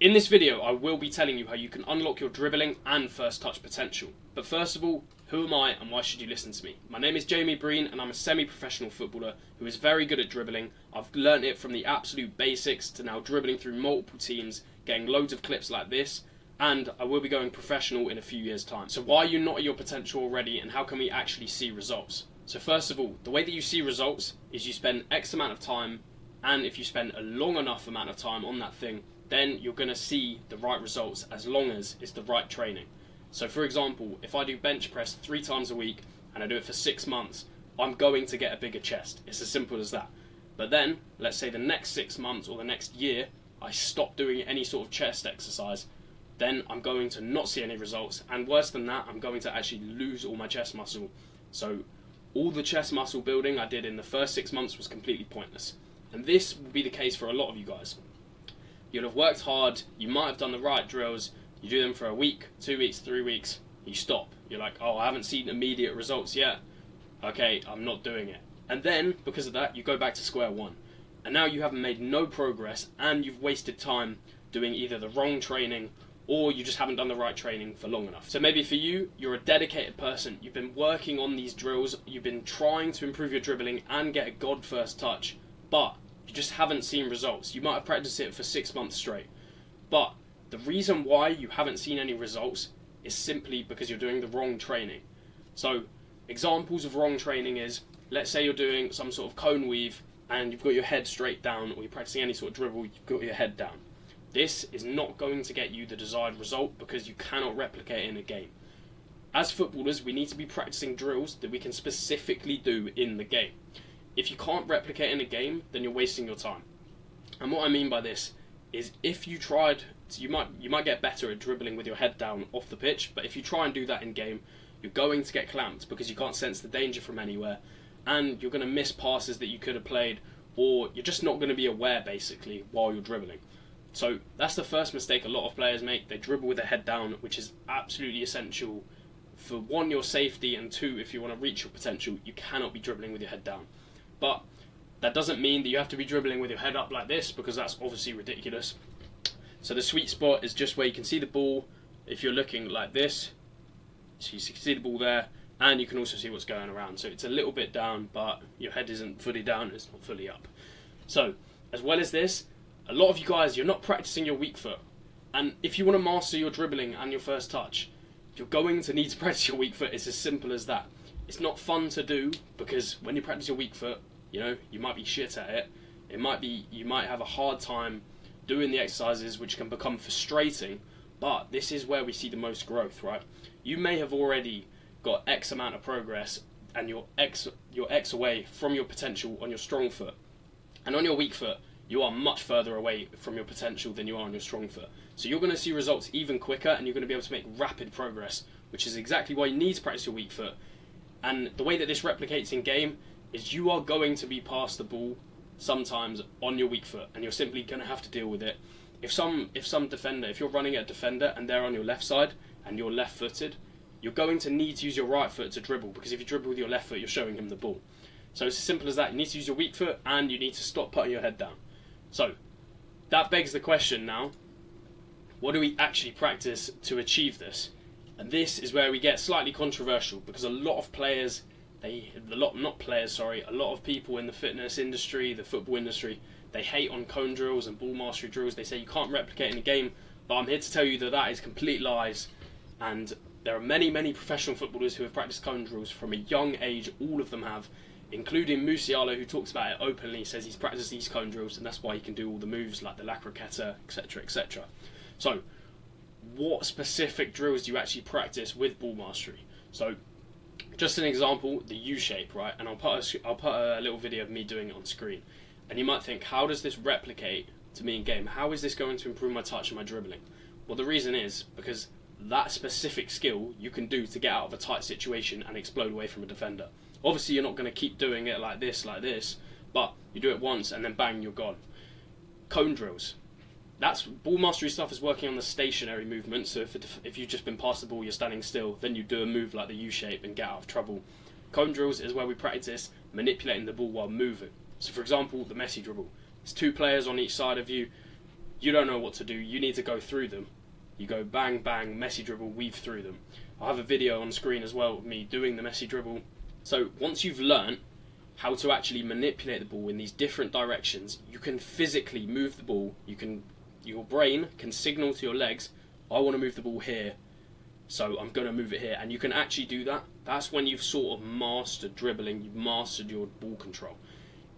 In this video, I will be telling you how you can unlock your dribbling and first touch potential. But first of all, who am I and why should you listen to me? My name is Jamie Breen and I'm a semi-professional footballer who is very good at dribbling. I've learnt it from the absolute basics to now dribbling through multiple teams, getting loads of clips like this, and I will be going professional in a few years' time. So why are you not at your potential already and how can we actually see results? So first of all, the way that you see results is you spend X amount of time, and if you spend a long enough amount of time on that thing, then you're going to see the right results as long as it's the right training. So for example, if I do bench press 3 times a week and I do it for 6 months, I'm going to get a bigger chest. It's as simple as that. But then, let's say the next 6 months or the next year, I stop doing any sort of chest exercise, then I'm going to not see any results, and worse than that, I'm going to actually lose all my chest muscle. So all the chest muscle building I did in the first 6 months was completely pointless. And this will be the case for a lot of you guys. You'll have worked hard, you might have done the right drills, you do them for a week, 2 weeks, 3 weeks, you stop. You're like, oh, I haven't seen immediate results yet. Okay, I'm not doing it. And then, because of that, you go back to square one. And now you haven't made no progress and you've wasted time doing either the wrong training or you just haven't done the right training for long enough. So maybe for you, you're a dedicated person, you've been working on these drills, you've been trying to improve your dribbling and get a god first touch, but you just haven't seen results. You might have practiced it for 6 months straight, but the reason why you haven't seen any results is simply because you're doing the wrong training. So examples of wrong training is, let's say you're doing some sort of cone weave and you've got your head straight down, or you're practicing any sort of dribble, you've got your head down. This is not going to get you the desired result because you cannot replicate it in a game. As footballers, we need to be practicing drills that we can specifically do in the game. If you can't replicate in a game, then you're wasting your time. And what I mean by this is, if you tried, you might get better at dribbling with your head down off the pitch, but if you try and do that in game, you're going to get clamped because you can't sense the danger from anywhere, and you're going to miss passes that you could have played, or you're just not going to be aware basically while you're dribbling. So that's the first mistake a lot of players make. They dribble with their head down, which is absolutely essential for one, your safety, and two, if you want to reach your potential, you cannot be dribbling with your head down. But that doesn't mean that you have to be dribbling with your head up like this, because that's obviously ridiculous. So the sweet spot is just where you can see the ball if you're looking like this. So you can see the ball there, and you can also see what's going around. So it's a little bit down, but your head isn't fully down, it's not fully up. So as well as this, a lot of you guys, you're not practicing your weak foot. And if you want to master your dribbling and your first touch, you're going to need to practice your weak foot. It's as simple as that. It's not fun to do, because when you practice your weak foot, you might be shit at it. You might have a hard time doing the exercises, which can become frustrating, but this is where we see the most growth, right? You may have already got X amount of progress and you're X away from your potential on your strong foot. And on your weak foot, you are much further away from your potential than you are on your strong foot. So you're going to see results even quicker and you're going to be able to make rapid progress, which is exactly why you need to practice your weak foot. And the way that this replicates in game is you are going to be past the ball sometimes on your weak foot, and you're simply going to have to deal with it. If you're running at a defender and they're on your left side and you're left footed, you're going to need to use your right foot to dribble, because if you dribble with your left foot, you're showing him the ball. So it's as simple as that. You need to use your weak foot and you need to stop putting your head down. So that begs the question now, what do we actually practice to achieve this? And this is where we get slightly controversial, because a lot of people in the fitness industry, the football industry, they hate on cone drills and ball mastery drills. They say you can't replicate in a game, but I'm here to tell you that that is complete lies. And there are many, many professional footballers who have practiced cone drills from a young age. All of them have, including Musiala, who talks about it openly, says he's practiced these cone drills and that's why he can do all the moves like the La Croqueta, etc, etc. So what specific drills do you actually practice with ball mastery? So just an example, the U shape, right? And I'll put a little video of me doing it on screen. And you might think, how does this replicate to me in game? How is this going to improve my touch and my dribbling? Well, the reason is because that specific skill you can do to get out of a tight situation and explode away from a defender. Obviously, you're not going to keep doing it like this, but you do it once and then bang, you're gone. Cone drills. That's ball mastery stuff is working on the stationary movement. So if you've just been past the ball, you're standing still, then you do a move like the U shape and get out of trouble. Cone drills is where we practice manipulating the ball while moving. So for example, the Messi dribble. It's 2 players on each side of you. you don't know what to do, you need to go through them. You go bang, bang, messy dribble, weave through them. I have a video on screen as well of me doing the messy dribble. So once you've learned how to actually manipulate the ball in these different directions, you can physically move the ball. Your brain can signal to your legs, I want to move the ball here, so I'm going to move it here. And you can actually do that. That's when you've sort of mastered dribbling, you've mastered your ball control.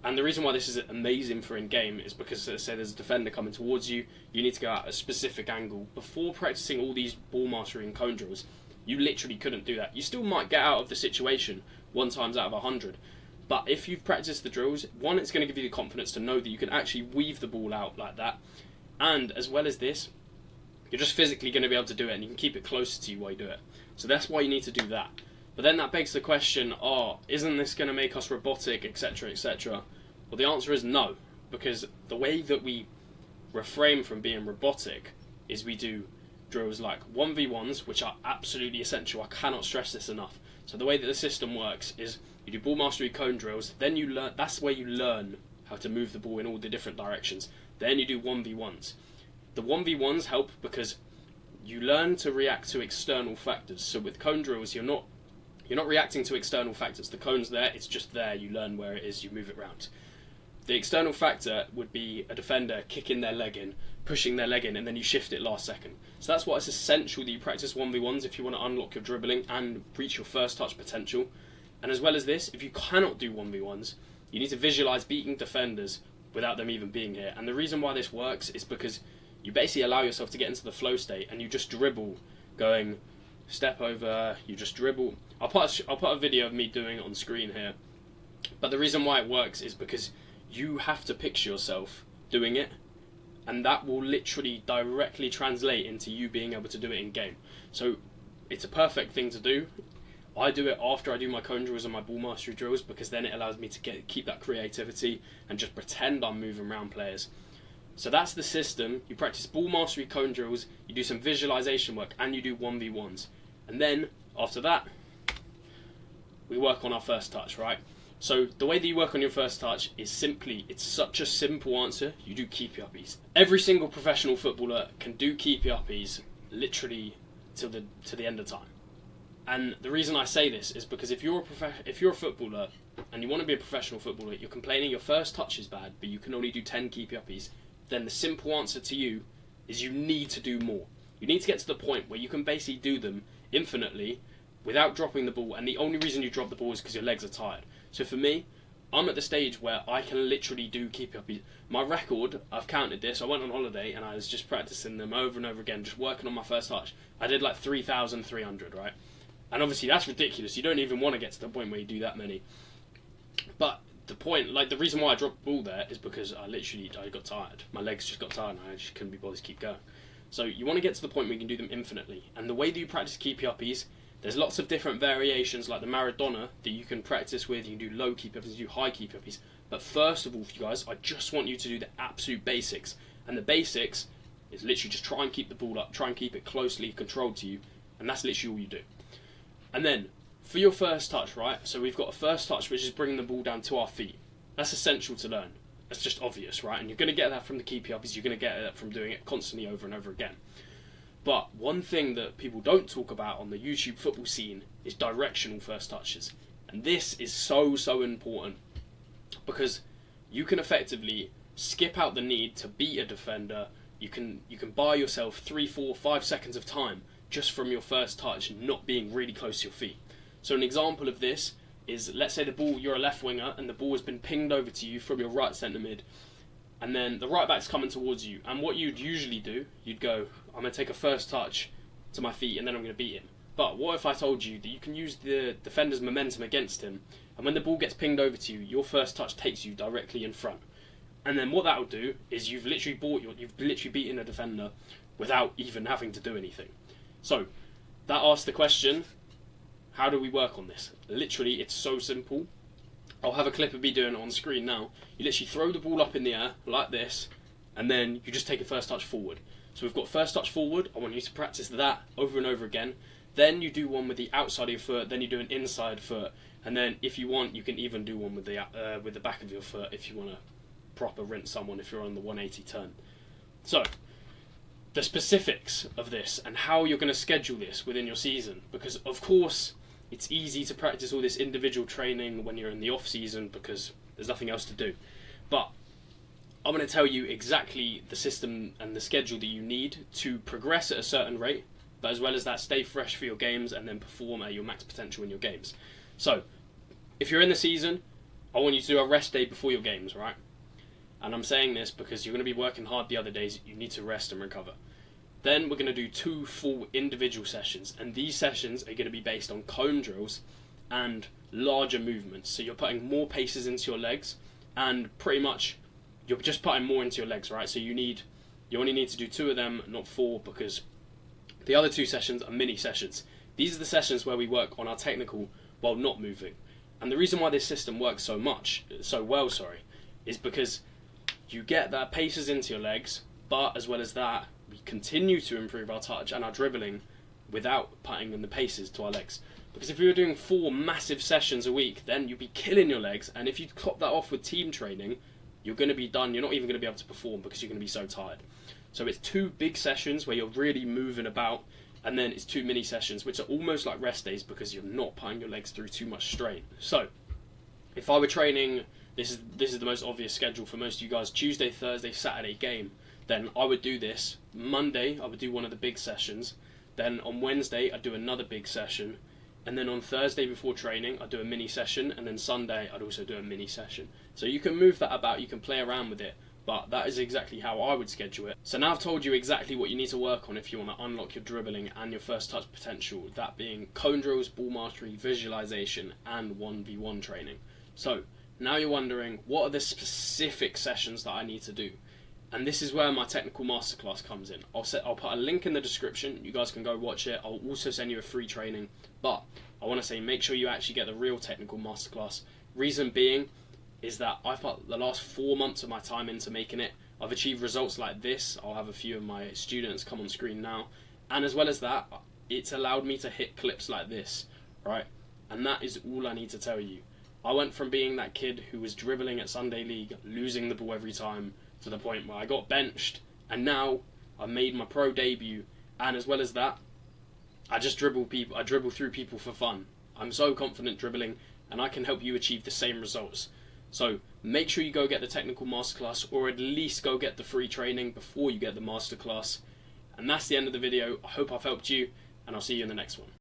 And the reason why this is amazing for in-game is because, let's say there's a defender coming towards you, you need to go at a specific angle. Before practicing all these ball mastery and cone drills, you literally couldn't do that. You still might get out of the situation 1 times out of 100. But if you've practiced the drills, one, it's going to give you the confidence to know that you can actually weave the ball out like that. And as well as this, you're just physically going to be able to do it, and you can keep it closer to you while you do it. So that's why you need to do that. But then that begs the question, isn't this going to make us robotic, etc., etc.? Well, the answer is no, because the way that we refrain from being robotic is we do drills like 1v1s, which are absolutely essential. I cannot stress this enough. So the way that the system works is you do ball mastery cone drills, then you learn. That's where you learn how to move the ball in all the different directions. Then you do 1v1s. The 1v1s help because you learn to react to external factors. So with cone drills, you're not reacting to external factors. The cone's there, it's just there. You learn where it is, you move it around. The external factor would be a defender kicking their leg in, pushing their leg in, and then you shift it last second. So that's why it's essential that you practice 1v1s if you want to unlock your dribbling and reach your first touch potential. And as well as this, if you cannot do 1v1s, you need to visualise beating defenders without them even being here. And the reason why this works is because you basically allow yourself to get into the flow state and you just dribble, going step over, you just dribble. I'll put a video of me doing it on screen here. But the reason why it works is because you have to picture yourself doing it, and that will literally directly translate into you being able to do it in game. So it's a perfect thing to do. I do it after I do my cone drills and my ball mastery drills, because then it allows me to keep that creativity and just pretend I'm moving around players. So that's the system. You practice ball mastery cone drills, you do some visualization work, and you do 1v1s. And then after that, we work on our first touch, right? So the way that you work on your first touch is simply, it's such a simple answer, you do keepy-uppies. Every single professional footballer can do keepy-uppies literally to the end of time. And the reason I say this is because if you're a footballer and you want to be a professional footballer, you're complaining your first touch is bad, but you can only do 10 keepy-uppies, then the simple answer to you is you need to do more. You need to get to the point where you can basically do them infinitely without dropping the ball, and the only reason you drop the ball is because your legs are tired. So for me, I'm at the stage where I can literally do keepy-uppies. My record, I've counted this, I went on holiday and I was just practicing them over and over again, just working on my first touch. I did like 3,300, right? And obviously that's ridiculous. You don't even want to get to the point where you do that many. But the point, like the reason why I dropped the ball there is because I got tired. My legs just got tired and I just couldn't be bothered to keep going. So you want to get to the point where you can do them infinitely. And the way that you practice keepy-uppies, there's lots of different variations like the Maradona that you can practice with. You can do low keepy-uppies, you do high keepy-uppies. But first of all, for you guys, I just want you to do the absolute basics. And the basics is literally just try and keep the ball up, try and keep it closely controlled to you. And that's literally all you do. And then, for your first touch, right? So we've got a first touch which is bringing the ball down to our feet. That's essential to learn. That's just obvious, right? And you're going to get that from the keepy-uppies, you're going to get that from doing it constantly over and over again. But one thing that people don't talk about on the YouTube football scene is directional first touches. And this is so important, because you can effectively skip out the need to beat a defender. You can buy yourself 3, 4, 5 seconds of time just from your first touch not being really close to your feet. So an example of this is, let's say you're a left winger and the ball has been pinged over to you from your right centre mid, and then the right back's coming towards you, and what you'd usually do, you'd go, I'm going to take a first touch to my feet and then I'm going to beat him. But what if I told you that you can use the defender's momentum against him, and when the ball gets pinged over to you, your first touch takes you directly in front. And then what that will do is you've literally beaten a defender without even having to do anything. So that asks the question, how do we work on this? Literally, it's so simple. I'll have a clip of me doing it on screen now. You literally throw the ball up in the air like this, and then you just take a first touch forward. So we've got first touch forward. I want you to practice that over and over again. Then you do one with the outside of your foot, then you do an inside foot, and then if you want, you can even do one with the back of your foot if you want to proper rinse someone if you're on the 180 turn. So, the specifics of this and how you're going to schedule this within your season, because of course it's easy to practice all this individual training when you're in the off season because there's nothing else to do, but I'm going to tell you exactly the system and the schedule that you need to progress at a certain rate, but as well as that, stay fresh for your games and then perform at your max potential in your games. So if you're in the season, I want you to do a rest day before your games, right? And I'm saying this because you're going to be working hard the other days. You need to rest and recover. Then we're going to do 2 full individual sessions, and these sessions are going to be based on cone drills and larger movements. So you're putting more paces into your legs, and pretty much you're just putting more into your legs, right? So you only need to do 2 of them, not 4, because the other 2 sessions are mini sessions. These are the sessions where we work on our technical while not moving. And the reason why this system works so well, is because you get that paces into your legs, but as well as that, we continue to improve our touch and our dribbling without putting in the paces to our legs. Because if you were doing 4 massive sessions a week, then you'd be killing your legs, and if you top that off with team training, you're going to be done. You're not even going to be able to perform because you're going to be so tired. So it's 2 big sessions where you're really moving about, and then it's 2 mini sessions which are almost like rest days because you're not putting your legs through too much strain. So if I were training, this is the most obvious schedule for most of you guys, Tuesday, Thursday, Saturday game, then I would do this. Monday I would do one of the big sessions, then on Wednesday I'd do another big session, and then on Thursday before training I'd do a mini session, and then Sunday I'd also do a mini session. So you can move that about, you can play around with it, but that is exactly how I would schedule it. So now I've told you exactly what you need to work on if you want to unlock your dribbling and your first touch potential, that being cone drills, ball mastery, visualization, and 1v1 training. So now you're wondering, what are the specific sessions that I need to do? And this is where my technical masterclass comes in. I'll put a link in the description. You guys can go watch it. I'll also send you a free training. But I want to say, make sure you actually get the real technical masterclass. Reason being is that I've put the last 4 months of my time into making it. I've achieved results like this. I'll have a few of my students come on screen now. And as well as that, it's allowed me to hit clips like this, right? And that is all I need to tell you. I went from being that kid who was dribbling at Sunday League, losing the ball every time, to the point where I got benched, and now I made my pro debut, and as well as that, I just dribble people. I dribble through people for fun. I'm so confident dribbling, and I can help you achieve the same results. So make sure you go get the technical masterclass, or at least go get the free training before you get the masterclass. And that's the end of the video. I hope I've helped you, and I'll see you in the next one.